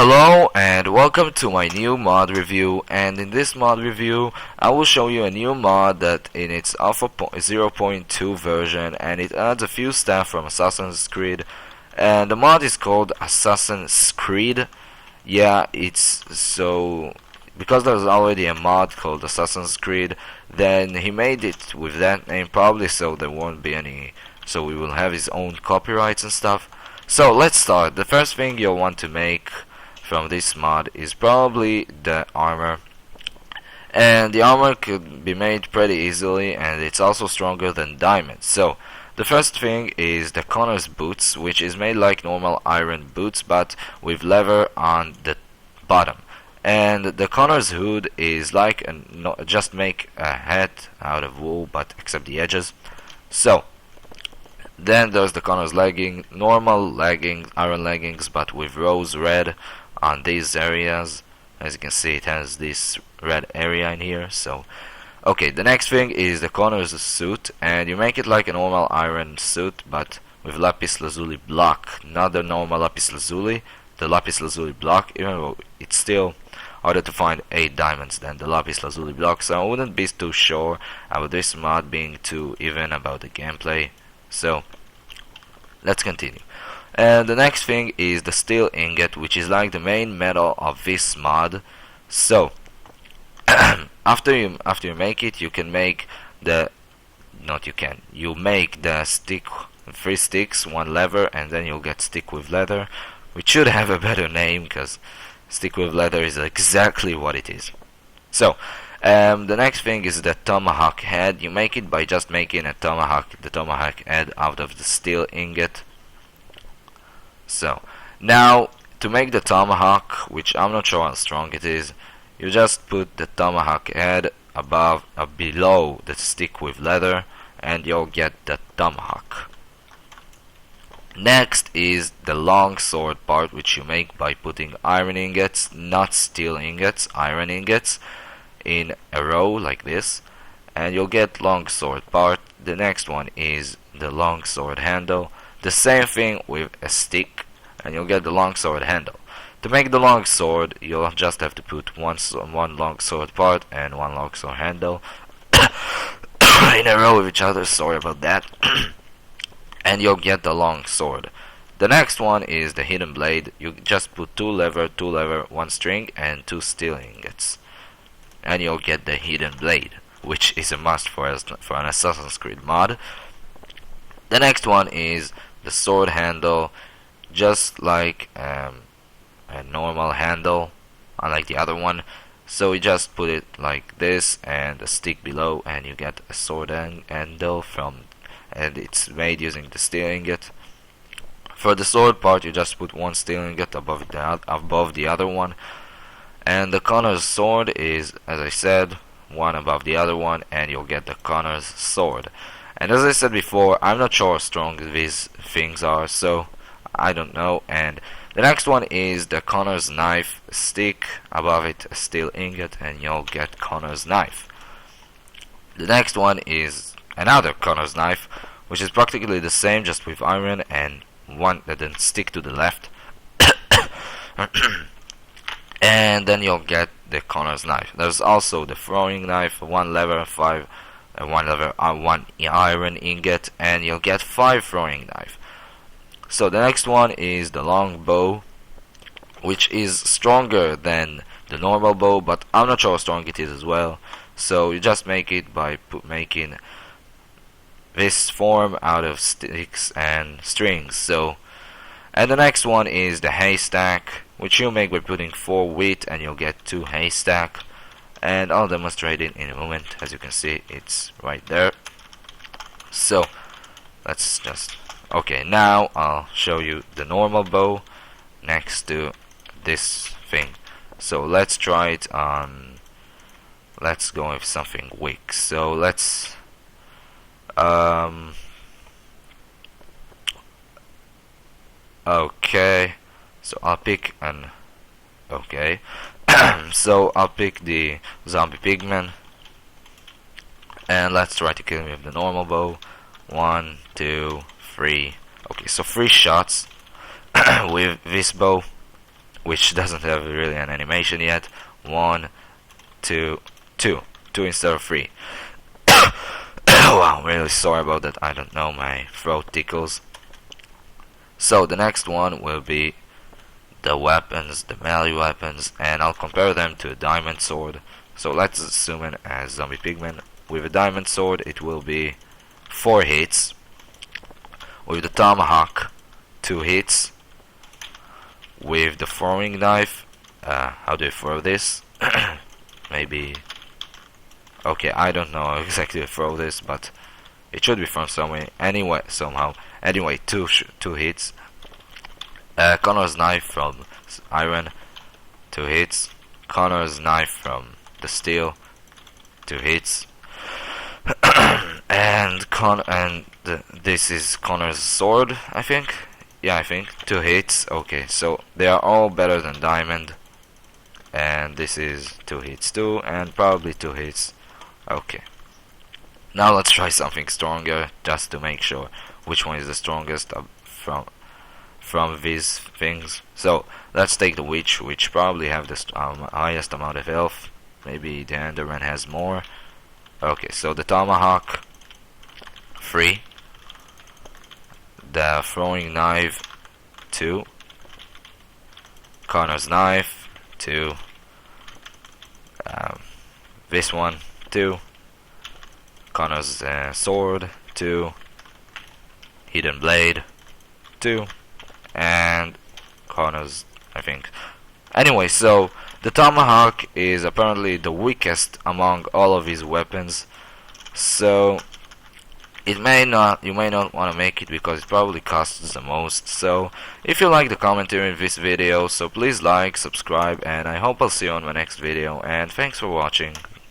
Hello and welcome to my new mod review, and in this mod review I will show you a new mod that in its alpha 0.2 version, and it adds a few stuff from Assassin's Creed, and the mod is called Assassin's Creed. Yeah, it's so because there's already a mod called Assassin's Creed, then he made it with that name, probably so there won't be any, so we will have his own copyrights and stuff. So let's start. The first thing you'll want to make from this mod is probably the armor, and the armor could be made pretty easily, and it's also stronger than diamonds. So the first thing is the Connor's boots, which is made like normal iron boots but with leather on the bottom, and the Connor's hood is like just make a hat out of wool but except the edges. So then there's the Connor's legging, normal leggings, iron leggings, but with rose red on these areas. As you can see, it has this red area in here. So, okay, the next thing is the Connor's suit, and you make it like a normal iron suit, but with lapis lazuli block, not the normal lapis lazuli, the lapis lazuli block, even though it's still harder to find 8 diamonds than the lapis lazuli block, so I wouldn't be too sure about this mod being too even about the gameplay. So let's continue. And the next thing is the steel ingot, which is like the main metal of this mod. So after you make it, you can make the you make the stick, 3 sticks, 1 leather, and then you'll get stick with leather, which should have a better name because stick with leather is exactly what it is. So the next thing is the tomahawk head. You make it by just making the tomahawk head out of the steel ingot. So now to make the tomahawk, which I'm not sure how strong it is, you just put the tomahawk head below the stick with leather, and you'll get the tomahawk. Next is the long sword part, which you make by putting iron ingots, not steel ingots, iron ingots, in a row like this, and you'll get long sword part. The next one is the long sword handle, the same thing with a stick, and you'll get the long sword handle. To make the long sword, you'll just have to put one long sword part and 1 long sword handle in a row with each other, sorry about that, and you'll get the long sword. The next one is the hidden blade. You just put 2 leather, 1 string, and 2 steel ingots, and you'll get the hidden blade, which is a must for an Assassin's Creed mod. The next one is the sword handle, just like a normal handle, unlike the other one. So you just put it like this and a stick below, and you get a sword handle and it's made using the steel ingot. For the sword part, you just put 1 steel ingot above the other one. And the Connor's sword is, as I said, 1 above the other one, and you'll get the Connor's sword. And as I said before, I'm not sure how strong these things are, so I don't know. And the next one is the Connor's knife, stick, above it a steel ingot, and you'll get Connor's knife. The next one is another Connor's knife, which is practically the same, just with iron and one that then stick to the left. And then you'll get the Connor's knife. There's also the throwing knife, 1 leather, 1 iron ingot, and you'll get 5 throwing knife. So the next one is the long bow, which is stronger than the normal bow, but I'm not sure how strong it is as well. So you just make it by making this form out of sticks and strings. So, and the next one is the haystack, which you make by putting 4 wheat, and you'll get 2 haystack. And I'll demonstrate it in a moment. As you can see, it's right there. So let's just, okay, now I'll show you the normal bow next to this thing. So let's try it on, let's go with something weak. So let's okay, so I'll pick an, okay, so I'll pick the zombie pigman, and let's try to kill him with the normal bow. 1, 2, 3. Okay, so 3 shots with this bow. which doesn't have really an animation yet. 1, 2, 2. 2 instead of 3. Wow, I'm really sorry about that. I don't know, my throat tickles. So the next one will be the weapons, the melee weapons, and I'll compare them to a diamond sword. So let's zoom in as Zombie Pigman. With a diamond sword it will be 4 hits. With the tomahawk, 2 hits. With the throwing knife, how do you throw this? Maybe... Okay, I don't know exactly how to throw this, but it should be from somewhere. Anyway, somehow. Anyway, 2 hits. Connor's knife from iron, 2 hits. Connor's knife from the steel, 2 hits. And this is Connor's sword, I think. Yeah, I think 2 hits. Okay, so they are all better than diamond. And this is 2 hits too, and probably 2 hits. Okay. Now let's try something stronger, just to make sure which one is the strongest from these things. So let's take the witch, which probably have the highest amount of health. Maybe the Enderman has more. Okay, so the tomahawk, 3. The throwing knife, 2. Connor's knife, 2. This one, 2. Connor's sword, 2. Hidden blade, 2. And Connor's, I think. Anyway, so the tomahawk is apparently the weakest among all of his weapons. So you may not want to make it because it probably costs the most. So if you like the commentary in this video, so please like, subscribe, and I hope I'll see you on my next video. And thanks for watching.